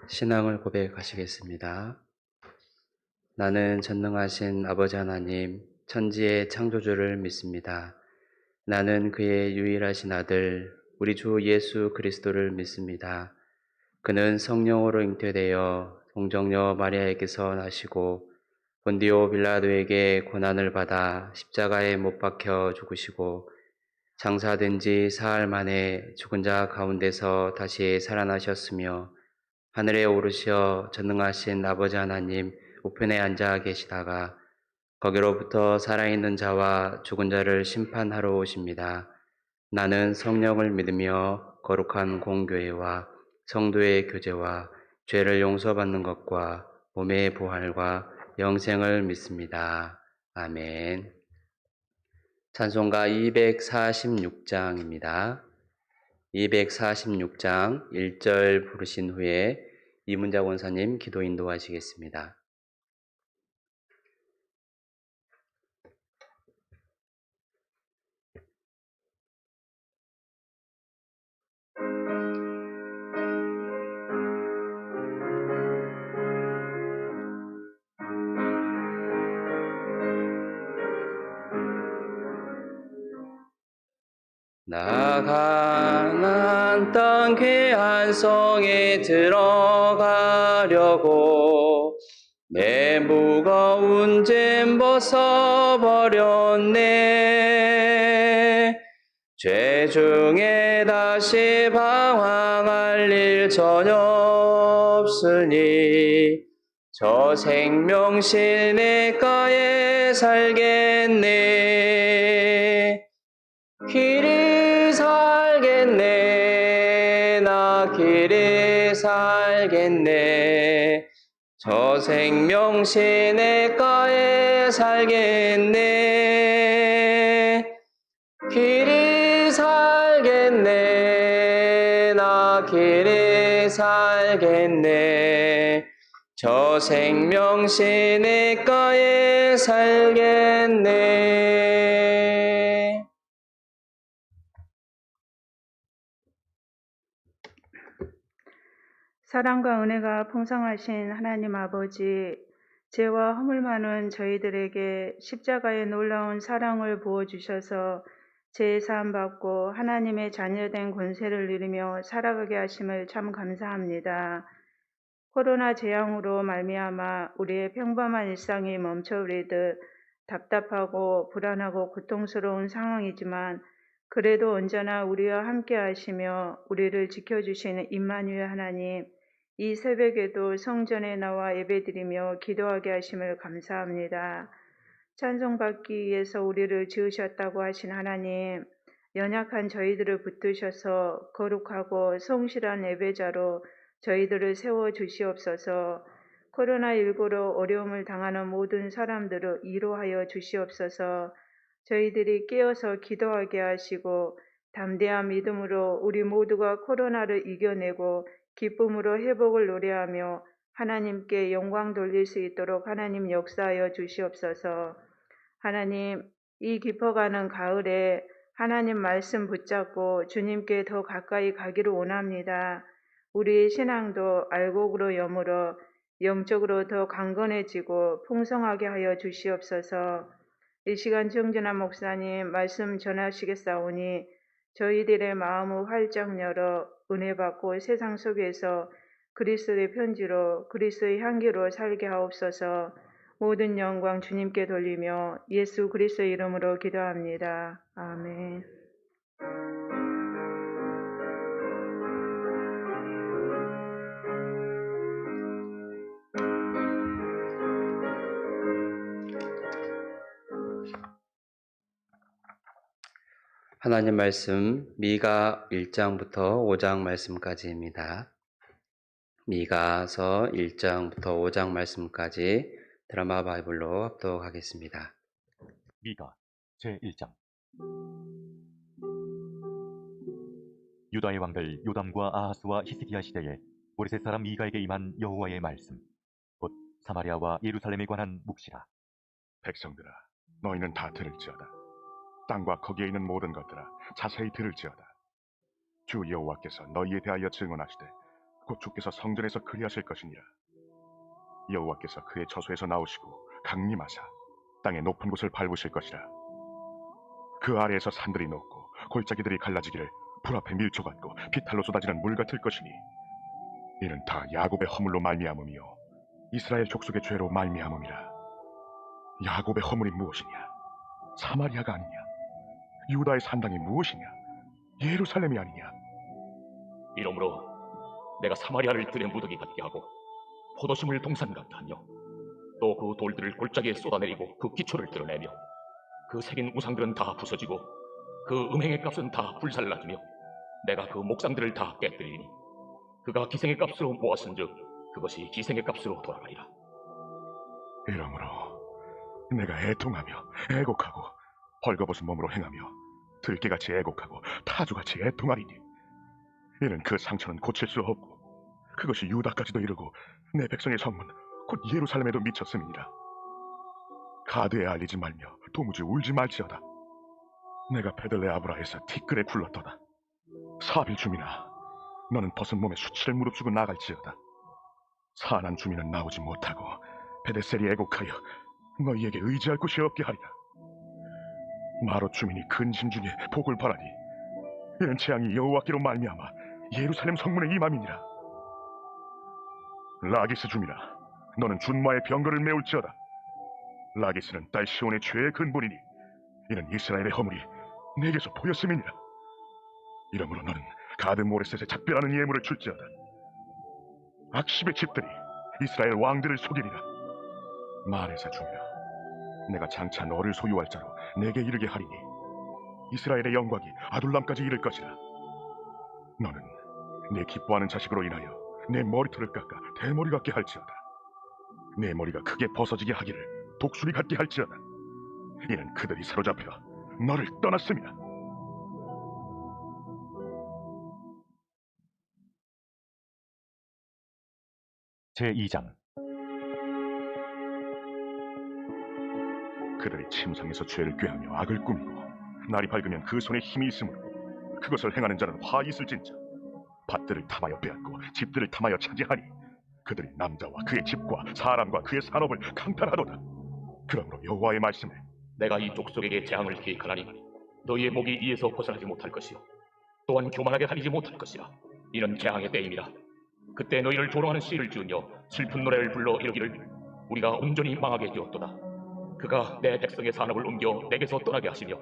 신앙을 고백하시겠습니다. 나는 전능하신 아버지 하나님, 천지의 창조주를 믿습니다. 나는 그의 유일하신 아들, 우리 주 예수 그리스도를 믿습니다. 그는 성령으로 잉태되어 동정녀 마리아에게서 나시고 본디오 빌라도에게 고난을 받아 십자가에 못 박혀 죽으시고 장사된 지 사흘 만에 죽은 자 가운데서 다시 살아나셨으며 하늘에 오르시어 전능하신 아버지 하나님 우편에 앉아 계시다가 거기로부터 살아있는 자와 죽은 자를 심판하러 오십니다. 나는 성령을 믿으며 거룩한 공교회와 성도의 교제와 죄를 용서받는 것과 몸의 부활과 영생을 믿습니다. 아멘. 찬송가 246장입니다. 246장 1절 부르신 후에 이문자 원사님 기도 인도하시겠습니다. 나 가나안 땅 귀한 성에 들어가려고 내 무거운 짐 벗어버렸네. 죄 중에 다시 방황할 일 전혀 없으니 저 생명실 내가에 살겠네. 길이 살겠네. 나 길이 살겠네. 저 생명실 내가에 살겠네. 길이 살겠네. 나 길이 살겠네. 저 생명실 내가에 살겠네. 사랑과 은혜가 풍성하신 하나님 아버지, 죄와 허물 많은 저희들에게 십자가의 놀라운 사랑을 부어주셔서 죄 사함받고 하나님의 자녀된 권세를 누리며 살아가게 하심을 참 감사합니다. 코로나 재앙으로 말미암아 우리의 평범한 일상이 멈춰버리듯 답답하고 불안하고 고통스러운 상황이지만 그래도 언제나 우리와 함께 하시며 우리를 지켜주시는 임마누엘 하나님, 이 새벽에도 성전에 나와 예배드리며 기도하게 하심을 감사합니다. 찬송받기 위해서 우리를 지으셨다고 하신 하나님, 연약한 저희들을 붙드셔서 거룩하고 성실한 예배자로 저희들을 세워주시옵소서. 코로나19로 어려움을 당하는 모든 사람들을 위로하여 주시옵소서. 저희들이 깨어서 기도하게 하시고 담대한 믿음으로 우리 모두가 코로나를 이겨내고 기쁨으로 회복을 노래하며 하나님께 영광 돌릴 수 있도록 하나님 역사하여 주시옵소서. 하나님, 이 깊어가는 가을에 하나님 말씀 붙잡고 주님께 더 가까이 가기를 원합니다. 우리의 신앙도 알곡으로 여물어 영적으로 더 강건해지고 풍성하게 하여 주시옵소서. 이 시간 정준하 목사님 말씀 전하시겠사오니 저희들의 마음을 활짝 열어 은혜 받고 세상 속에서 그리스도의 편지로 그리스도의 향기로 살게 하옵소서. 모든 영광 주님께 돌리며 예수 그리스도의 이름으로 기도합니다. 아멘. 하나님 말씀 미가 1장부터 5장 말씀까지입니다. 미가서 1장부터 5장 말씀까지 드라마 바이블로 합독하겠습니다. 미가 제1장. 유다의 왕들 요담과 아하스와 히스기야 시대에 모레셋 사람 미가에게 임한 여호와의 말씀, 곧 사마리아와 예루살렘에 관한 묵시라. 백성들아, 너희는 다 들을지어다. 땅과 거기에 있는 모든 것들아, 자세히 들을지어다. 주 여호와께서 너희에 대하여 증언하시되 곧 주께서 성전에서 그리하실 것이니라. 여호와께서 그의 저소에서 나오시고 강림하사 땅의 높은 곳을 밟으실 것이라. 그 아래에서 산들이 녹고 골짜기들이 갈라지기를 불 앞에 밀초 같고 비탈로 쏟아지는 물 같을 것이니 이는 다 야곱의 허물로 말미암음이요 이스라엘 족속의 죄로 말미암음이라. 야곱의 허물이 무엇이냐? 사마리아가 아니냐? 유다의 산당이 무엇이냐? 예루살렘이 아니냐? 이러므로 내가 사마리아를 들의 무더기 같게 하고 포도심을 동산 같게 하며 또 그 돌들을 골짜기에 쏟아내리고 그 기초를 드러내며 그 새긴 우상들은 다 부서지고 그 음행의 값은 다 불살라지며 내가 그 목상들을 다 깨뜨리니 그가 기생의 값으로 모았은즉 그것이 기생의 값으로 돌아가리라. 이러므로 내가 애통하며 애곡하고 벌거벗은 몸으로 행하며 들깨같이 애곡하고 타조같이 애통하리니 이는 그 상처는 고칠 수 없고 그것이 유다까지도 이르고 내 백성의 성문 곧 예루살렘에도 미쳤음이니라. 가드에 알리지 말며 도무지 울지 말지어다. 내가 베들레아브라에서 티끌에 굴렀도다. 사빌 주민아, 너는 벗은 몸에 수치를 무릅쓰고 나갈지어다. 사난 주민은 나오지 못하고 베데셀이 애곡하여 너희에게 의지할 곳이 없게 하리라. 마롯 주민이 근심 중에 복을 바라니 이는 재앙이 여호와께로 말미암아 예루살렘 성문에 임함이니라. 라기스 주민아, 너는 준마의 병거를 메울지어다. 라기스는 딸 시온의 죄의 근본이니 이는 이스라엘의 허물이 내게서 보였음이니라. 이러므로 너는 가드 모레셋에 작별하는 예물을 줄지어다. 악십의 집들이 이스라엘 왕들을 속이리라. 말에서 주민아, 내가 장차 너를 소유할 자로 내게 이르게 하리니 이스라엘의 영광이 아둘람까지 이를 것이라. 너는 내 기뻐하는 자식으로 인하여 내 머리털을 깎아 대머리 같게 할지어다. 내 머리가 크게 벗어지게 하기를 독수리 같게 할지어다. 이는 그들이 사로잡혀 너를 떠났음이라. 제2장. 그들이 침상에서 죄를 꾀하며 악을 꾸미고 날이 밝으면 그 손에 힘이 있으므로 그것을 행하는 자는 화 있을진저. 밭들을 탐하여 빼앗고 집들을 탐하여 차지하니 그들이 남자와 그의 집과 사람과 그의 산업을 강탈하도다. 그러므로 여호와의 말씀에 내가 이 족속에게 재앙을 계획하나니 너희의 목이 이에서 벗어나지 못할 것이요 또한 교만하게 다니지 못할 것이라. 이는 재앙의 때임이라. 그때 너희를 조롱하는 시를 지으며 슬픈 노래를 불러 이르기를 우리가 온전히 망하게 되었도다. 그가 내 백성의 산업을 옮겨 내게서 떠나게 하시며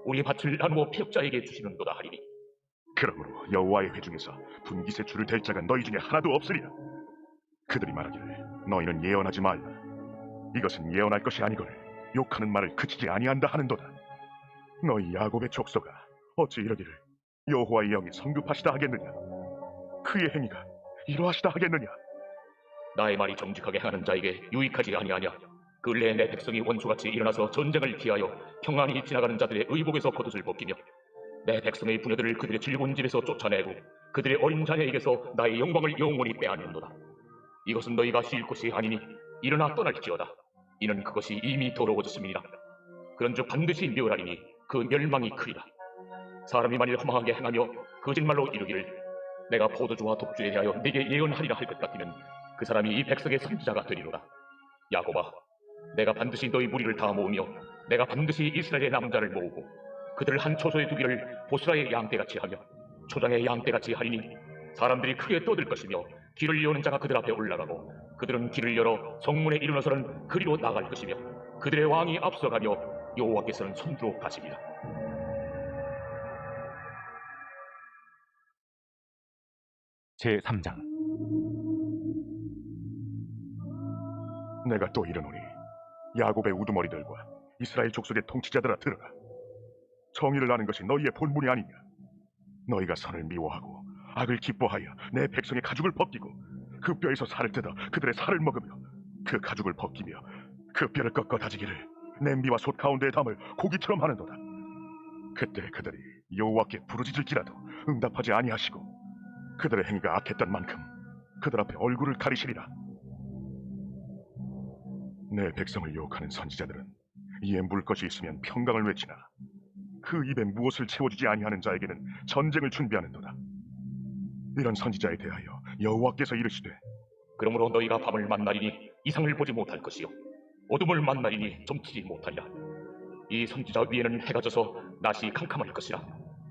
우리 밭을 나누어 피역자에게 주시는도다 하리니 그러므로 여호와의 회중에서 분깃에 줄을 댈 자가 너희 중에 하나도 없으리라. 그들이 말하기를 너희는 예언하지 말라. 이것은 예언할 것이 아니거늘 욕하는 말을 그치지 아니한다 하는도다. 너희 야곱의 족속아, 어찌 이러기를 여호와의 영이 성급하시다 하겠느냐? 그의 행위가 이러하시다 하겠느냐? 나의 말이 정직하게 하는 자에게 유익하지 아니하냐? 근래에 내 백성이 원수같이 일어나서 전쟁을 피하여 평안히 지나가는 자들의 의복에서 겉옷을 벗기며 내 백성의 부녀들을 그들의 즐거운 집에서 쫓아내고 그들의 어린 자녀에게서 나의 영광을 영원히 빼앗는도다. 이것은 너희가 쉴 곳이 아니니 일어나 떠날지어다. 이는 그것이 이미 더러워졌음이니라. 그런즉 반드시 멸하리니 그 멸망이 크리라. 사람이 만일 허망하게 행하며 거짓말로 이르기를 내가 포도주와 독주에 대하여 네게 예언하리라 할 것 같으면 그 사람이 이 백성의 선지자가 되리로다. 야곱아, 내가 반드시 너희 무리를 다 모으며 내가 반드시 이스라엘의 남자를 모으고 그들을 한 초소에 두기를 보스라의 양떼같이 하며 초장의 양떼같이 하리니 사람들이 크게 떠들 것이며 길을 여는 자가 그들 앞에 올라가고 그들은 길을 열어 성문에 이르러서는 그리로 나갈 것이며 그들의 왕이 앞서가며 여호와께서는 손으로 가시리라. 제3장. 내가 또 이르노니 야곱의 우두머리들과 이스라엘 족속의 통치자들아 들으라. 정의를 아는 것이 너희의 본분이 아니냐? 너희가 선을 미워하고 악을 기뻐하여 내 백성의 가죽을 벗기고 그 뼈에서 살을 뜯어 그들의 살을 먹으며 그 가죽을 벗기며 그 뼈를 꺾어 다지기를 냄비와 솥 가운데에 담을 고기처럼 하는도다. 그때 그들이 여호와께 부르짖을지라도 응답하지 아니하시고 그들의 행위가 악했던 만큼 그들 앞에 얼굴을 가리시리라. 내 백성을 유혹하는 선지자들은 이에 물 것이 있으면 평강을 외치나 그 입에 무엇을 채워주지 아니하는 자에게는 전쟁을 준비하는도다. 이런 선지자에 대하여 여호와께서 이르시되 그러므로 너희가 밤을 만나리니 이상을 보지 못할 것이요 어둠을 만나리니 점치지 못하리라. 이 선지자 위에는 해가 져서 낮이 캄캄할 것이라.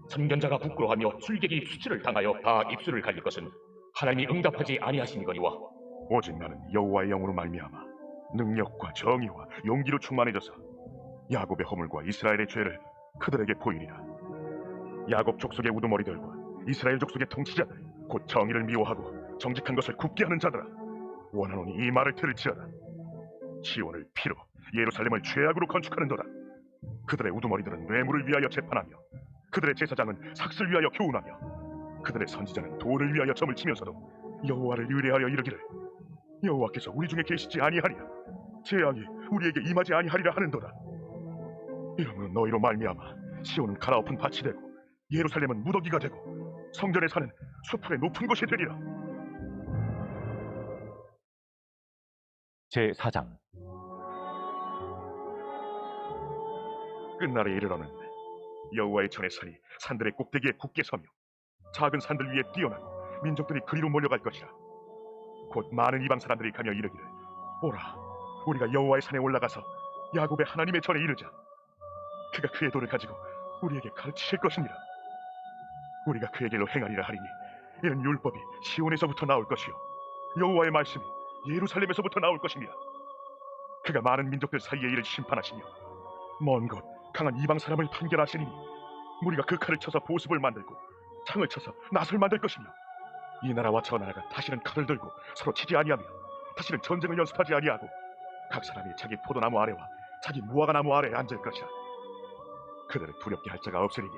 선견자가 부끄러워하며 술객이 수치를 당하여 다 입술을 갈릴 것은 하나님이 응답하지 아니하심이거니와. 오직 나는 여호와의 영으로 말미암아 능력과 정의와 용기로 충만해져서 야곱의 허물과 이스라엘의 죄를 그들에게 보이리라. 야곱 족속의 우두머리들과 이스라엘 족속의 통치자들 곧 정의를 미워하고 정직한 것을 굽게 하는 자들아, 원하노니 이 말을 들을지어다. 시온을 피로 예루살렘을 죄악으로 건축하는도다. 그들의 우두머리들은 뇌물을 위하여 재판하며 그들의 제사장은 삭슬 위하여 교훈하며 그들의 선지자는 돌을 위하여 점을 치면서도 여호와를 의뢰하여 이르기를 여호와께서 우리 중에 계시지 아니하리라, 재앙이 우리에게 임하지 아니하리라 하는도다. 이러므로 너희로 말미암아 시온은 갈아엎은 밭이 되고 예루살렘은 무더기가 되고 성전에 사는 수풀의 높은 곳이 되리라. 제4장. 끝날에 이르러는 여호와의 전의 산이 산들의 꼭대기에 굳게 서며 작은 산들 위에 뛰어나고 민족들이 그리로 몰려갈 것이라. 곧 많은 이방 사람들이 가며 이르기를 오라, 우리가 여호와의 산에 올라가서 야곱의 하나님의 전에 이르자. 그가 그의 도를 가지고 우리에게 가르치실 것이니라. 우리가 그의 길로 행하리라 하리니 이는 율법이 시온에서부터 나올 것이요 여호와의 말씀이 예루살렘에서부터 나올 것이니라. 그가 많은 민족들 사이에 이를 심판하시며 먼 곳 강한 이방 사람을 판결하시리니 우리가 그 칼을 쳐서 보습을 만들고 창을 쳐서 낫을 만들 것이며 이 나라와 저 나라가 다시는 칼을 들고 서로 치지 아니하며 다시는 전쟁을 연습하지 아니하고 각 사람이 자기 포도나무 아래와 자기 무화과나무 아래에 앉을 것이라. 그들을 두렵게 할 자가 없으리니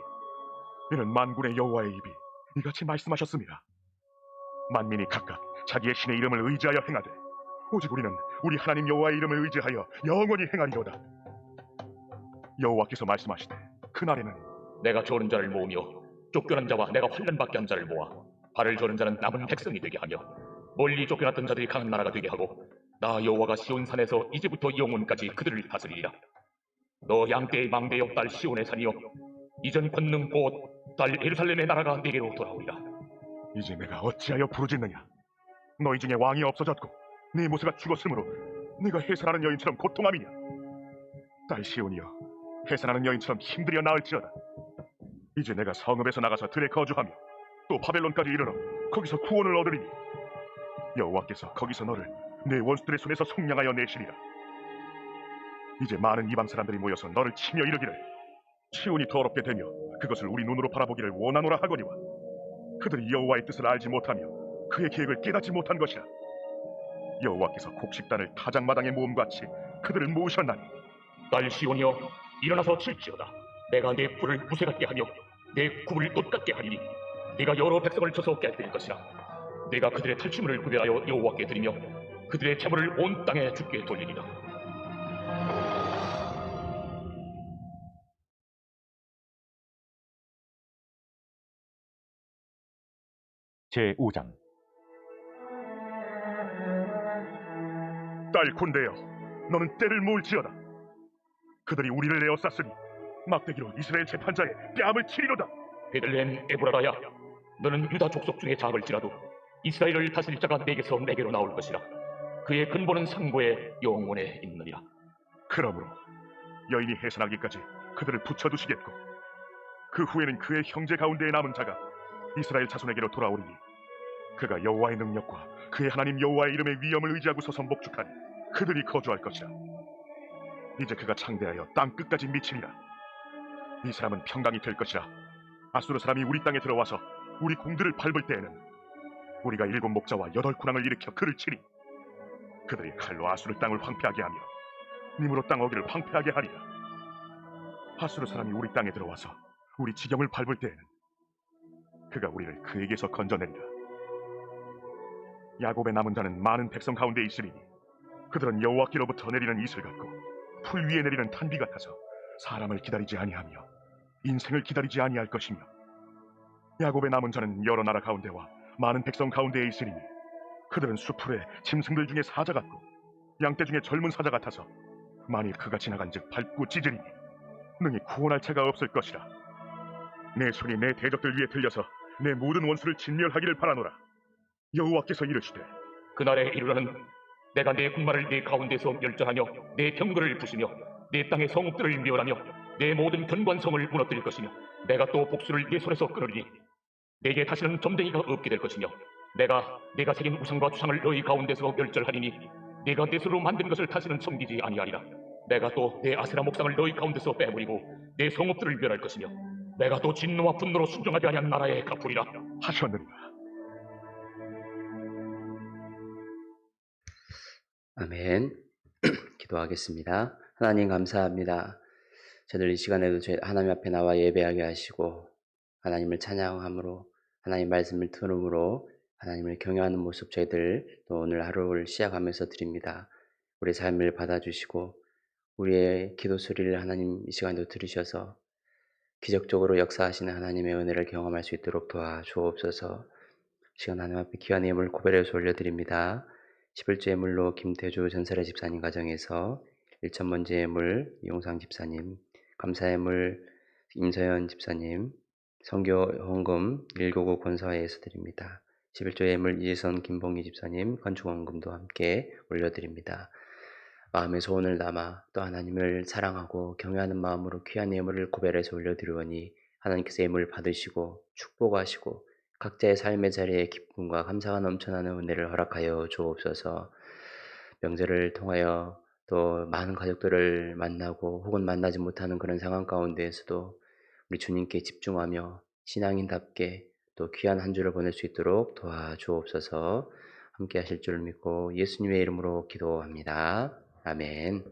이는 만군의 여호와의 입이 이같이 말씀하셨습니다. 만민이 각각 자기의 신의 이름을 의지하여 행하되 오직 우리는 우리 하나님 여호와의 이름을 의지하여 영원히 행하리로다. 여호와께서 말씀하시되 그날에는 내가 저는 자를 모으며 쫓겨난 자와 내가 환난 받게 한 자를 모아 발을 저는 자는 남은 백성이 되게 하며 멀리 쫓겨났던 자들이 강한 나라가 되게 하고 나 여호와가 시온 산에서 이제부터 영원까지 그들을 다스리리라. 너 양떼의 망대여 딸 시온의 산이여, 이전 권능 곧 딸 예루살렘의 나라가 네게로 돌아오리라. 이제 내가 어찌하여 부르짖느냐. 너희 중에 왕이 없어졌고 네 모세가 죽었으므로 네가 해산하는 여인처럼 고통함이냐. 딸 시온이여, 해산하는 여인처럼 힘들여 나을지어다. 이제 내가 성읍에서 나가서 들에 거주하며 또 바벨론까지 이르러 거기서 구원을 얻으리니 여호와께서 거기서 너를 내 원수들의 손에서 속량하여 내시리라. 이제 많은 이방 사람들이 모여서 너를 치며 이르기를 시온이 더럽게 되며 그것을 우리 눈으로 바라보기를 원하노라 하거니와 그들이 여호와의 뜻을 알지 못하며 그의 계획을 깨닫지 못한 것이라. 여호와께서 곡식단을 타작마당에 모음같이 그들을 모으셨나니 딸 시온이여, 일어나서 칠지어다. 내가 내 뿔을 무쇠 같게 하며 내 굽을 돛 같게 하리니 네가 여러 백성을 쳐서 깨뜨릴 것이라. 네가 그들의 탈취물을 구별하여 여호와께 드리며 그들의 재물을 온 땅에 주께 돌리리라. 제5장. 딸 곤대여, 너는 때를 모을지어다. 그들이 우리를 에워쌌으니 막대기로 이스라엘 재판자의 뺨을 치리로다. 베들레헴 에브라다야, 너는 유다 족속 중에 작을지라도 이스라엘을 다스릴 자가 내게서 내게로 나올 것이라. 그의 근본은 상고에 영원에 있느니라. 그러므로 여인이 해산하기까지 그들을 붙여두시겠고 그 후에는 그의 형제 가운데에 남은 자가 이스라엘 자손에게로 돌아오리니 그가 여호와의 능력과 그의 하나님 여호와의 이름의 위엄을 의지하고 서서 목축하니 그들이 거주할 것이라. 이제 그가 창대하여 땅 끝까지 미치니라. 이 사람은 평강이 될 것이라. 아수르 사람이 우리 땅에 들어와서 우리 공들을 밟을 때에는 우리가 7 목자와 8 군왕을 일으켜 그를 치리. 그들이 칼로 아수르 땅을 황폐하게 하며 님으로 땅 어기를 황폐하게 하리라. 아수르 사람이 우리 땅에 들어와서 우리 지경을 밟을 때에는 그가 우리를 그에게서 건져내리라. 야곱의 남은 자는 많은 백성 가운데 있으리니 그들은 여호와께로부터 내리는 이슬 같고 풀 위에 내리는 탄비 같아서 사람을 기다리지 아니하며 인생을 기다리지 아니할 것이며 야곱의 남은 자는 여러 나라 가운데와 많은 백성 가운데에 있으리니 그들은 수풀에 짐승들 중에 사자 같고 양떼 중에 젊은 사자 같아서 만일 그가 지나간즉 밟고 찢으리니 능히 구원할 자가 없을 것이라. 내 손이 내 대적들 위에 들려서 내 모든 원수를 진멸하기를 바라노라. 여호와께서 이르시되 그날에 이르러는 내가 내 군마를 내 가운데서 멸절하며 내 병거를 부수며 내 땅의 성읍들을 멸하며 내 모든 견관성을 무너뜨릴 것이며 내가 또 복수를 내 손에서 끊으리니 내게 다시는 점쟁이가 없게 될 것이며 내가 새긴 우상과 추상을 너희 가운데서 멸절하리니 내가 내 손으로 만든 것을 다시는 섬기지 아니하리라. 내가 또 내 아세라 목상을 너희 가운데서 빼버리고 내 성읍들을 멸할 것이며 내가 또 진노와 분노로 순종하지 아니한 나라에 갚으리라. 하셨느니라. 아멘. 기도하겠습니다. 하나님 감사합니다. 저들 이 시간에도 하나님 앞에 나와 예배하게 하시고 하나님을 찬양함으로 하나님 말씀을 들음으로 하나님을 경외하는 모습 저희들 또 오늘 하루를 시작하면서 드립니다. 우리 삶을 받아주시고 우리의 기도 소리를 하나님 이 시간에도 들으셔서 기적적으로 역사하시는 하나님의 은혜를 경험할 수 있도록 도와주옵소서. 시간 하나님 앞에 귀한 예물 고백해서 올려드립니다. 11조 예물로 김태주 전설의 집사님 가정에서 1천 번째 예물 이용상 집사님, 감사 예물 임서연 집사님, 선교 헌금 199 권사회에서 드립니다. 11조 예물 이재선 김봉희 집사님 건축 헌금도 함께 올려드립니다. 마음의 소원을 담아 또 하나님을 사랑하고 경외하는 마음으로 귀한 예물을 고별해서 올려드리오니 하나님께서 예물을 받으시고 축복하시고 각자의 삶의 자리에 기쁨과 감사가 넘쳐나는 은혜를 허락하여 주옵소서. 명절을 통하여 또 많은 가족들을 만나고 혹은 만나지 못하는 그런 상황 가운데에서도 우리 주님께 집중하며 신앙인답게 또 귀한 한 주를 보낼 수 있도록 도와주옵소서. 함께 하실 줄 믿고 예수님의 이름으로 기도합니다. 아멘.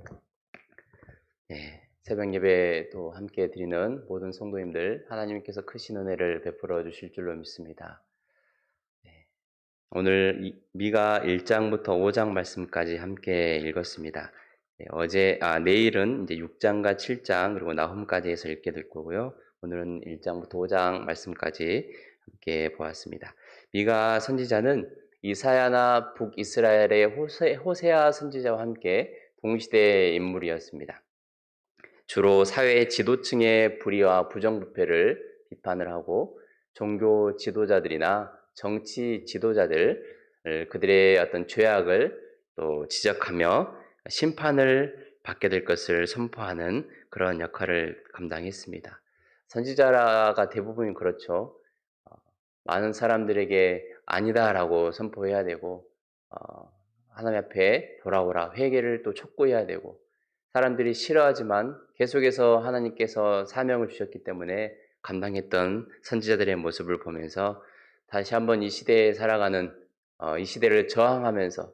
네, 새벽 예배도 함께 드리는 모든 성도님들 하나님께서 크신 은혜를 베풀어 주실 줄로 믿습니다. 네, 오늘 미가 1장부터 5장 말씀까지 함께 읽었습니다. 네, 내일은 이제 6장과 7장 그리고 나훔까지 해서 읽게 될 거고요. 오늘은 1장부터 5장 말씀까지 함께 보았습니다. 미가 선지자는 이사야나 북이스라엘의 호세아 선지자와 함께 동시대의 인물이었습니다. 주로 사회 지도층의 불의와 부정부패를 비판을 하고 종교 지도자들이나 정치 지도자들 그들의 어떤 죄악을 또 지적하며 심판을 받게 될 것을 선포하는 그런 역할을 감당했습니다. 선지자가 대부분 그렇죠. 많은 사람들에게 아니다라고 선포해야 되고 하나님 앞에 돌아오라 회개를 또 촉구해야 되고 사람들이 싫어하지만 계속해서 하나님께서 사명을 주셨기 때문에 감당했던 선지자들의 모습을 보면서 다시 한번 이 시대에 살아가는 이 시대를 저항하면서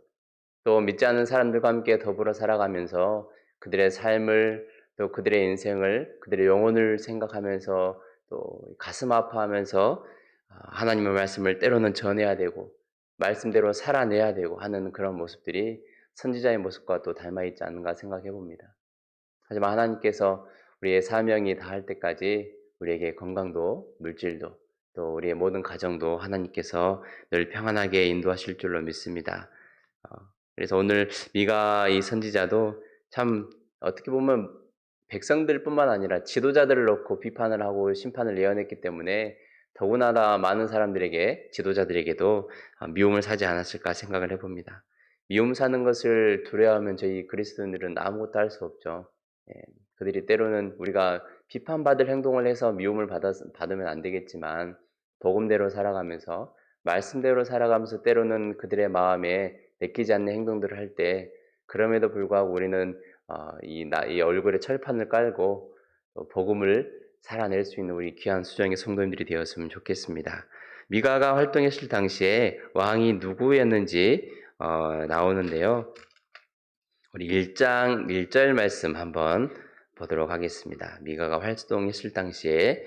또 믿지 않는 사람들과 함께 더불어 살아가면서 그들의 삶을 또 그들의 인생을 그들의 영혼을 생각하면서 또 가슴 아파하면서 하나님의 말씀을 때로는 전해야 되고 말씀대로 살아내야 되고 하는 그런 모습들이 선지자의 모습과 또 닮아있지 않는가 생각해 봅니다. 하지만 하나님께서 우리의 사명이 다할 때까지 우리에게 건강도 물질도 또 우리의 모든 가정도 하나님께서 늘 평안하게 인도하실 줄로 믿습니다. 그래서 오늘 미가 이 선지자도 참 어떻게 보면 백성들뿐만 아니라 지도자들을 놓고 비판을 하고 심판을 예언했기 때문에 더구나 많은 사람들에게 지도자들에게도 미움을 사지 않았을까 생각을 해봅니다. 미움 사는 것을 두려워하면 저희 그리스도인들은 아무것도 할 수 없죠. 그들이 때로는 우리가 비판받을 행동을 해서 미움을 받으면 안 되겠지만 복음대로 살아가면서 말씀대로 살아가면서 때로는 그들의 마음에 내키지 않는 행동들을 할 때 그럼에도 불구하고 우리는 이 얼굴에 철판을 깔고 복음을 살아낼 수 있는 우리 귀한 수정의 성도님들이 되었으면 좋겠습니다. 미가가 활동했을 당시에 왕이 누구였는지 나오는데요. 우리 1장 1절 말씀 한번 보도록 하겠습니다. 미가가 활동했을 당시에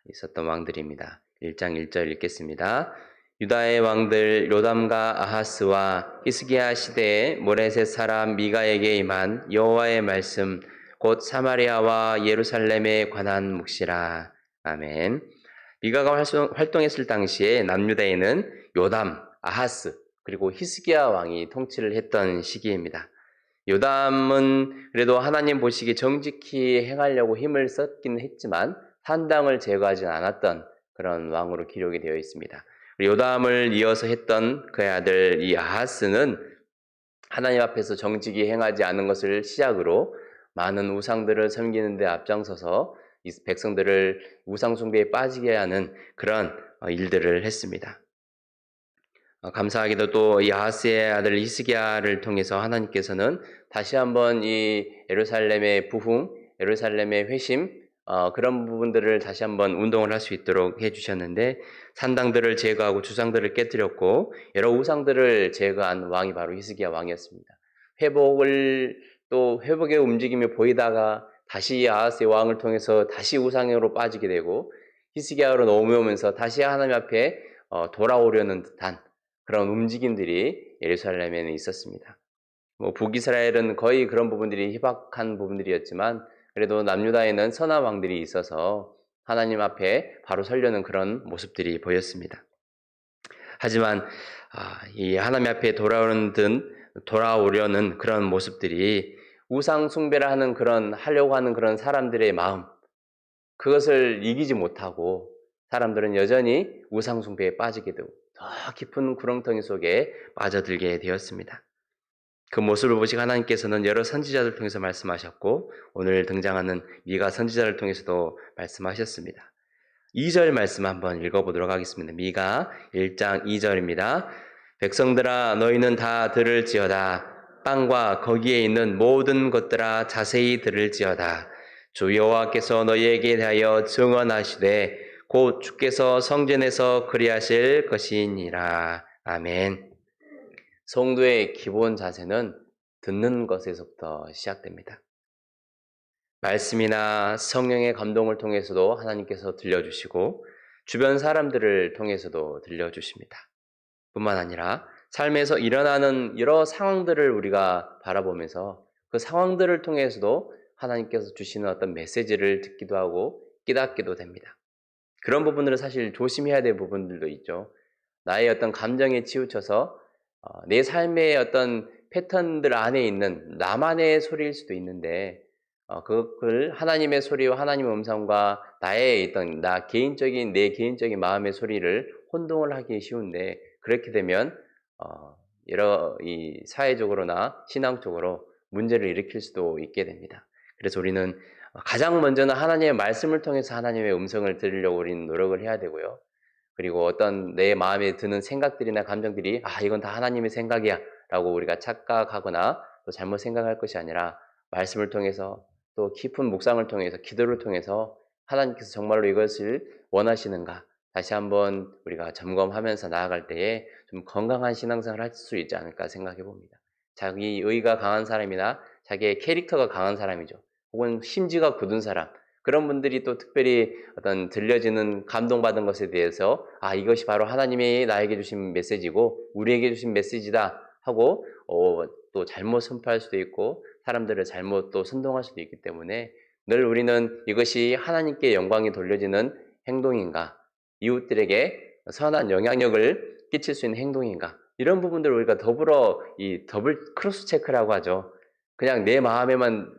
있었던 왕들입니다. 1장 1절 읽겠습니다. 유다의 왕들 요담과 아하스와 히스기야 시대에 모레셋 사람 미가에게 임한 여호와의 말씀 곧 사마리아와 예루살렘에 관한 묵시라. 아멘. 미가가 활동했을 당시에 남유다에는 요담, 아하스 그리고 히스기야 왕이 통치를 했던 시기입니다. 요담은 그래도 하나님 보시기에 정직히 행하려고 힘을 썼긴 했지만 산당을 제거하지 않았던 그런 왕으로 기록이 되어 있습니다. 요담을 이어서 했던 그의 아들 이 아하스는 하나님 앞에서 정직히 행하지 않은 것을 시작으로 많은 우상들을 섬기는 데 앞장서서 이 백성들을 우상 숭배에 빠지게 하는 그런 일들을 했습니다. 감사하게도 또 이 아하스의 아들 히스기야를 통해서 하나님께서는 다시 한번 이 예루살렘의 부흥, 예루살렘의 회심, 그런 부분들을 다시 한번 운동을 할 수 있도록 해주셨는데, 산당들을 제거하고 주상들을 깨뜨렸고 여러 우상들을 제거한 왕이 바로 히스기야 왕이었습니다. 회복의 움직임이 보이다가 다시 아하스의 왕을 통해서 다시 우상으로 빠지게 되고, 히스기야로 넘어오면서 다시 하나님 앞에 돌아오려는 듯한 그런 움직임들이 예루살렘에는 있었습니다. 북이스라엘은 거의 그런 부분들이 희박한 부분들이었지만, 그래도 남유다에는 선한 왕들이 있어서 하나님 앞에 바로 서려는 그런 모습들이 보였습니다. 하지만 이 하나님 앞에 돌아오려는 그런 모습들이 우상 숭배를 하려고 하는 그런 사람들의 마음, 그것을 이기지 못하고 사람들은 여전히 우상 숭배에 빠지게 되고 더 깊은 구렁텅이 속에 빠져들게 되었습니다. 그 모습을 보시고 하나님께서는 여러 선지자들 통해서 말씀하셨고, 오늘 등장하는 미가 선지자를 통해서도 말씀하셨습니다. 2절 말씀 한번 읽어보도록 하겠습니다. 미가 1장 2절입니다. 백성들아, 너희는 다 들을지어다. 땅과 거기에 있는 모든 것들아, 자세히 들을지어다. 주 여호와께서 너희에게 대하여 증언하시되 곧 주께서 성전에서 그리하실 것이니라. 아멘. 성도의 기본 자세는 듣는 것에서부터 시작됩니다. 말씀이나 성령의 감동을 통해서도 하나님께서 들려주시고 주변 사람들을 통해서도 들려주십니다. 뿐만 아니라 삶에서 일어나는 여러 상황들을 우리가 바라보면서 그 상황들을 통해서도 하나님께서 주시는 어떤 메시지를 듣기도 하고 깨닫기도 됩니다. 그런 부분들은 사실 조심해야 될 부분들도 있죠. 나의 어떤 감정에 치우쳐서 내 삶의 어떤 패턴들 안에 있는 나만의 소리일 수도 있는데, 그걸 하나님의 소리와 하나님의 음성과 나의 어떤 내 개인적인 마음의 소리를 혼동을 하기 쉬운데, 그렇게 되면 여러 이 사회적으로나 신앙적으로 문제를 일으킬 수도 있게 됩니다. 그래서 우리는 가장 먼저는 하나님의 말씀을 통해서 하나님의 음성을 들으려고 우리는 노력을 해야 되고요. 그리고 어떤 내 마음에 드는 생각들이나 감정들이 이건 다 하나님의 생각이야 라고 우리가 착각하거나 또 잘못 생각할 것이 아니라, 말씀을 통해서 또 깊은 묵상을 통해서 기도를 통해서 하나님께서 정말로 이것을 원하시는가 다시 한번 우리가 점검하면서 나아갈 때에 좀 건강한 신앙생활을 할 수 있지 않을까 생각해 봅니다. 자기 의가 강한 사람이나 자기의 캐릭터가 강한 사람이죠. 혹은 심지가 굳은 사람, 그런 분들이 또 특별히 어떤 들려지는 감동받은 것에 대해서 이것이 바로 하나님이 나에게 주신 메시지고 우리에게 주신 메시지다 하고 또 잘못 선포할 수도 있고 사람들을 잘못 또 선동할 수도 있기 때문에, 늘 우리는 이것이 하나님께 영광이 돌려지는 행동인가, 이웃들에게 선한 영향력을 끼칠 수 있는 행동인가, 이런 부분들을 우리가 더불어 이 더블 크로스 체크라고 하죠. 그냥 내 마음에만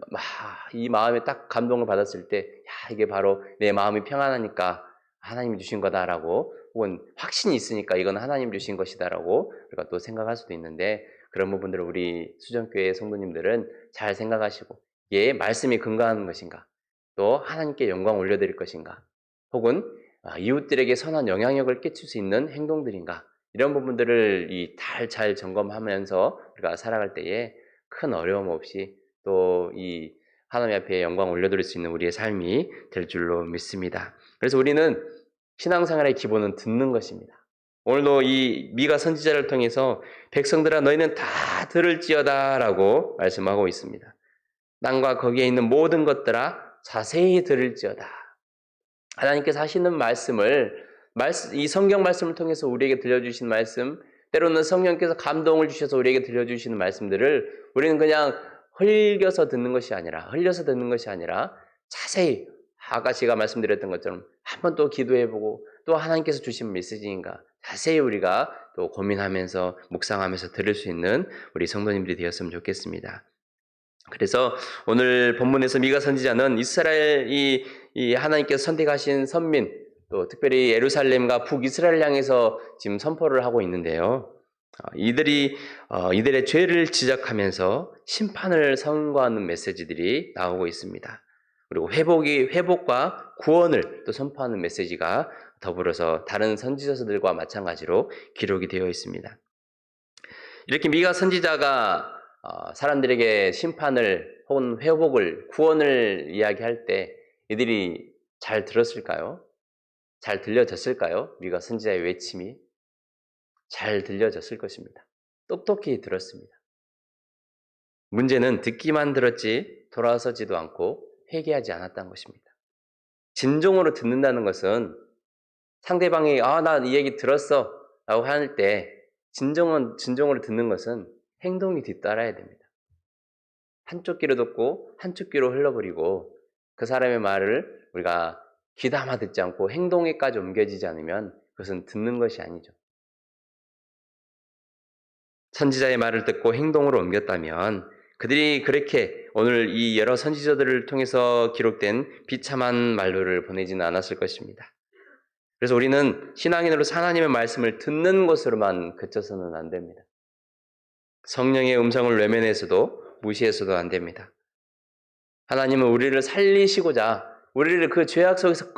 이 마음에 딱 감동을 받았을 때 이게 바로 내 마음이 평안하니까 하나님이 주신 거다라고, 혹은 확신이 있으니까 이건 하나님 주신 것이다라고 우리가 또 생각할 수도 있는데, 그런 부분들을 우리 수정교회 성도님들은 잘 생각하시고, 이게 말씀이 근거하는 것인가, 또 하나님께 영광 올려드릴 것인가, 혹은 이웃들에게 선한 영향력을 끼칠 수 있는 행동들인가, 이런 부분들을 잘 점검하면서 우리가 살아갈 때에 큰 어려움 없이 또 이 하나님 앞에 영광 올려드릴 수 있는 우리의 삶이 될 줄로 믿습니다. 그래서 우리는 신앙생활의 기본은 듣는 것입니다. 오늘도 이 미가 선지자를 통해서 백성들아, 너희는 다 들을지어다 라고 말씀하고 있습니다. 땅과 거기에 있는 모든 것들아, 자세히 들을지어다. 하나님께서 하시는 이 성경 말씀을 통해서 우리에게 들려주신 말씀, 때로는 성령께서 감동을 주셔서 우리에게 들려주시는 말씀들을 우리는 그냥 흘려서 듣는 것이 아니라 자세히 아까 제가 말씀드렸던 것처럼 한번 또 기도해보고, 또 하나님께서 주신 메시지인가 자세히 우리가 또 고민하면서 묵상하면서 들을 수 있는 우리 성도님들이 되었으면 좋겠습니다. 그래서 오늘 본문에서 미가 선지자는 이스라엘 이 하나님께서 선택하신 선민, 또 특별히 예루살렘과 북이스라엘 향해서 지금 선포를 하고 있는데요. 이들의 죄를 지적하면서 심판을 선고하는 메시지들이 나오고 있습니다. 그리고 회복과 구원을 또 선포하는 메시지가 더불어서 다른 선지자들과 마찬가지로 기록이 되어 있습니다. 이렇게 미가 선지자가 사람들에게 심판을 혹은 회복을, 구원을 이야기할 때 이들이 잘 들었을까요? 잘 들려졌을까요? 미가 선지자의 외침이 잘 들려졌을 것입니다. 똑똑히 들었습니다. 문제는 듣기만 들었지 돌아서지도 않고 회개하지 않았다는 것입니다. 진정으로 듣는다는 것은 상대방이 나 이 얘기 들었어 라고 할 때 진정으로 듣는 것은 행동이 뒤따라야 됩니다. 한쪽 귀로 듣고 한쪽 귀로 흘러버리고 그 사람의 말을 우리가 귀담아 듣지 않고 행동에까지 옮겨지지 않으면 그것은 듣는 것이 아니죠. 선지자의 말을 듣고 행동으로 옮겼다면 그들이 그렇게 오늘 이 여러 선지자들을 통해서 기록된 비참한 말로를 보내지는 않았을 것입니다. 그래서 우리는 신앙인으로서 하나님의 말씀을 듣는 것으로만 그쳐서는 안 됩니다. 성령의 음성을 외면해서도 무시해서도 안 됩니다. 하나님은 우리를 살리시고자 우리를 그 죄악 속에서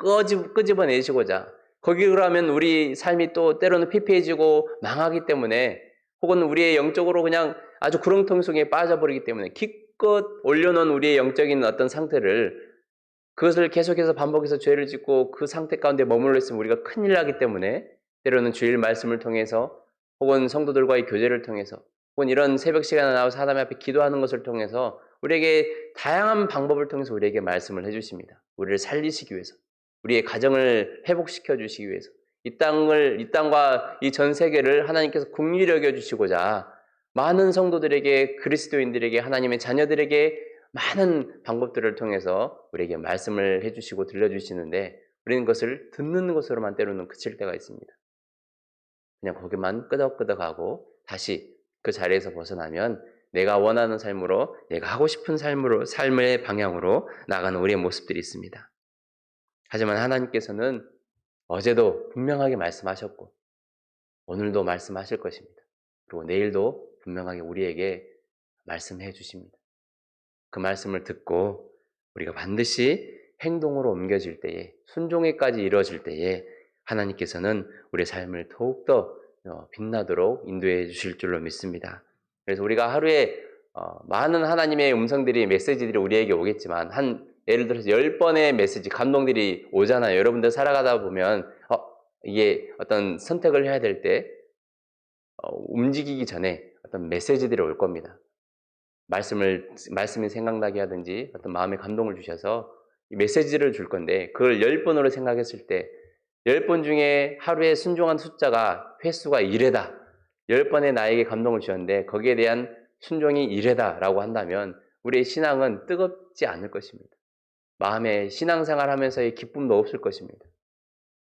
끄집어내시고자 거기로 하면 우리 삶이 또 때로는 피폐해지고 망하기 때문에 혹은 우리의 영적으로 그냥 아주 구렁텅이 속에 빠져버리기 때문에 기껏 올려놓은 우리의 영적인 어떤 상태를 그것을 계속해서 반복해서 죄를 짓고 그 상태 가운데 머물러 있으면 우리가 큰일 나기 때문에 때로는 주일 말씀을 통해서 혹은 성도들과의 교제를 통해서 혹은 이런 새벽 시간에 나와서 하나님 앞에 기도하는 것을 통해서 우리에게 다양한 방법을 통해서 우리에게 말씀을 해주십니다. 우리를 살리시기 위해서, 우리의 가정을 회복시켜 주시기 위해서, 이 땅과 이 전 세계를 하나님께서 긍휼히 여겨 주시고자 많은 성도들에게, 그리스도인들에게, 하나님의 자녀들에게 많은 방법들을 통해서 우리에게 말씀을 해주시고 들려주시는데 우리는 그것을 듣는 것으로만 때로는 그칠 때가 있습니다. 그냥 거기만 끄덕끄덕하고 다시 그 자리에서 벗어나면 내가 원하는 삶으로, 내가 하고 싶은 삶의 방향으로 나가는 우리의 모습들이 있습니다. 하지만 하나님께서는 어제도 분명하게 말씀하셨고 오늘도 말씀하실 것입니다. 그리고 내일도 분명하게 우리에게 말씀해 주십니다. 그 말씀을 듣고 우리가 반드시 행동으로 옮겨질 때에, 순종에까지 이루어질 때에 하나님께서는 우리의 삶을 더욱더 빛나도록 인도해 주실 줄로 믿습니다. 그래서 우리가 하루에 많은 하나님의 음성들이, 메시지들이 우리에게 오겠지만 예를 들어서 10번의 메시지, 감동들이 오잖아요. 여러분들 살아가다 보면 이게 어떤 선택을 해야 될 때 움직이기 전에 어떤 메시지들이 올 겁니다. 말씀이 생각나게 하든지 어떤 마음의 감동을 주셔서 메시지를 줄 건데 그걸 10번으로 생각했을 때 10번 중에 하루에 순종한 숫자가 횟수가 1회다. 10번에 나에게 감동을 주셨는데 거기에 대한 순종이 1회다라고 한다면 우리의 신앙은 뜨겁지 않을 것입니다. 마음에 신앙생활 하면서의 기쁨도 없을 것입니다.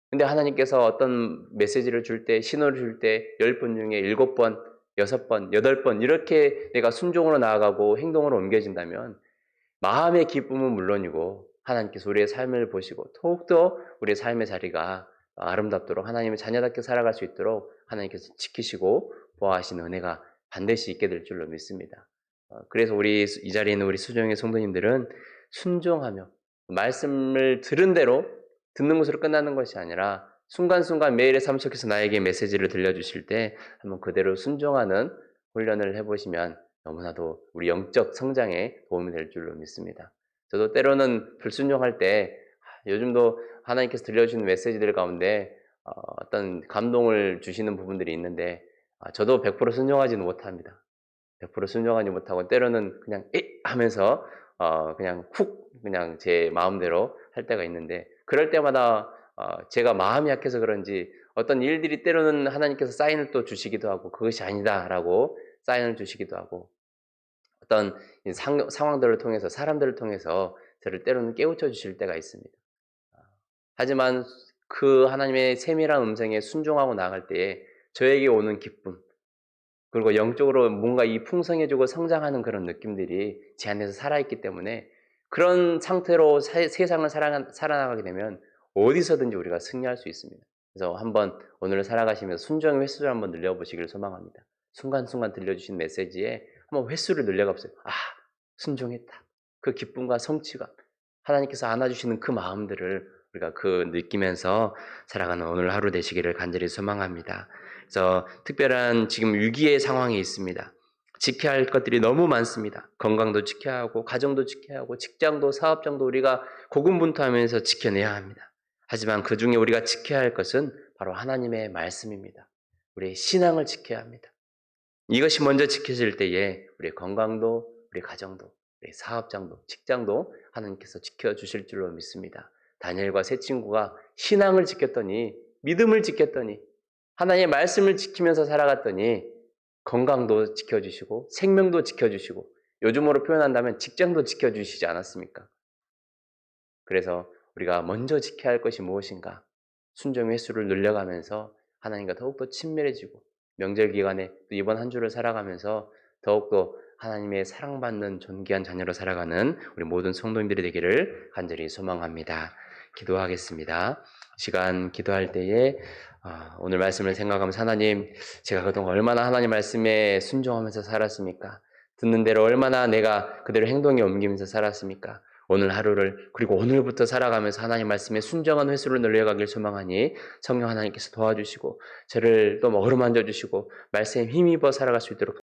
근데 하나님께서 어떤 메시지를 줄 때, 신호를 줄 때 10번 중에 7번, 6번, 8번 이렇게 내가 순종으로 나아가고 행동으로 옮겨진다면 마음의 기쁨은 물론이고 하나님께서 우리의 삶을 보시고 더욱더 우리의 삶의 자리가 아름답도록 하나님의 자녀답게 살아갈 수 있도록 하나님께서 지키시고 보호하시는 은혜가 반드시 있게 될 줄로 믿습니다. 그래서 이 자리에 있는 우리 수종의 성도님들은 순종하며 말씀을 들은 대로 듣는 것으로 끝나는 것이 아니라 순간순간 매일의 삶 속에서 나에게 메시지를 들려주실 때 한번 그대로 순종하는 훈련을 해보시면 너무나도 우리 영적 성장에 도움이 될 줄로 믿습니다. 저도 때로는 불순종할 때 요즘도 하나님께서 들려주시는 메시지들 가운데 어떤 감동을 주시는 부분들이 있는데 저도 100% 순종하지는 못합니다. 100% 순종하지 못하고 때로는 그냥 하면서 그냥 그냥 제 마음대로 할 때가 있는데 그럴 때마다 제가 마음이 약해서 그런지 어떤 일들이 때로는 하나님께서 사인을 또 주시기도 하고 그것이 아니다라고 사인을 주시기도 하고 어떤 상황들을 통해서 사람들을 통해서 저를 때로는 깨우쳐 주실 때가 있습니다. 하지만 그 하나님의 세밀한 음성에 순종하고 나갈 때에 저에게 오는 기쁨 그리고 영적으로 뭔가 이 풍성해지고 성장하는 그런 느낌들이 제 안에서 살아있기 때문에 그런 상태로 세상을 살아나가게 되면 어디서든지 우리가 승리할 수 있습니다. 그래서 한번 오늘을 살아가시면서 순종의 횟수를 한번 늘려보시기를 소망합니다. 순간순간 들려주신 메시지에 한번 횟수를 늘려가보세요. 아, 순종했다. 그 기쁨과 성취감, 하나님께서 안아주시는 그 마음들을 우리가 느끼면서 살아가는 오늘 하루 되시기를 간절히 소망합니다. 그래서 특별한 지금 위기의 상황이 있습니다. 지켜야 할 것들이 너무 많습니다. 건강도 지켜야 하고, 가정도 지켜야 하고, 직장도, 사업장도 우리가 고군분투하면서 지켜내야 합니다. 하지만 그 중에 우리가 지켜야 할 것은 바로 하나님의 말씀입니다. 우리의 신앙을 지켜야 합니다. 이것이 먼저 지켜질 때에 우리의 건강도, 우리 가정도, 우리 사업장도, 직장도 하나님께서 지켜주실 줄로 믿습니다. 다니엘과 세 친구가 신앙을 지켰더니, 믿음을 지켰더니, 하나님의 말씀을 지키면서 살아갔더니 건강도 지켜주시고 생명도 지켜주시고 요즘으로 표현한다면 직장도 지켜주시지 않았습니까? 그래서 우리가 먼저 지켜야 할 것이 무엇인가? 순종의 횟수를 늘려가면서 하나님과 더욱더 친밀해지고 명절 기간에 또 이번 한 주를 살아가면서 더욱더 하나님의 사랑받는 존귀한 자녀로 살아가는 우리 모든 성도님들이 되기를 간절히 소망합니다. 기도하겠습니다. 시간 기도할 때에 오늘 말씀을 생각하면서 하나님, 제가 그동안 얼마나 하나님 말씀에 순종하면서 살았습니까? 듣는 대로 얼마나 내가 그대로 행동에 옮기면서 살았습니까? 오늘 하루를 그리고 오늘부터 살아가면서 하나님 말씀에 순종한 횟수를 늘려가길 소망하니 성령 하나님께서 도와주시고 저를 또 어루만져 주시고 말씀에 힘입어 살아갈 수 있도록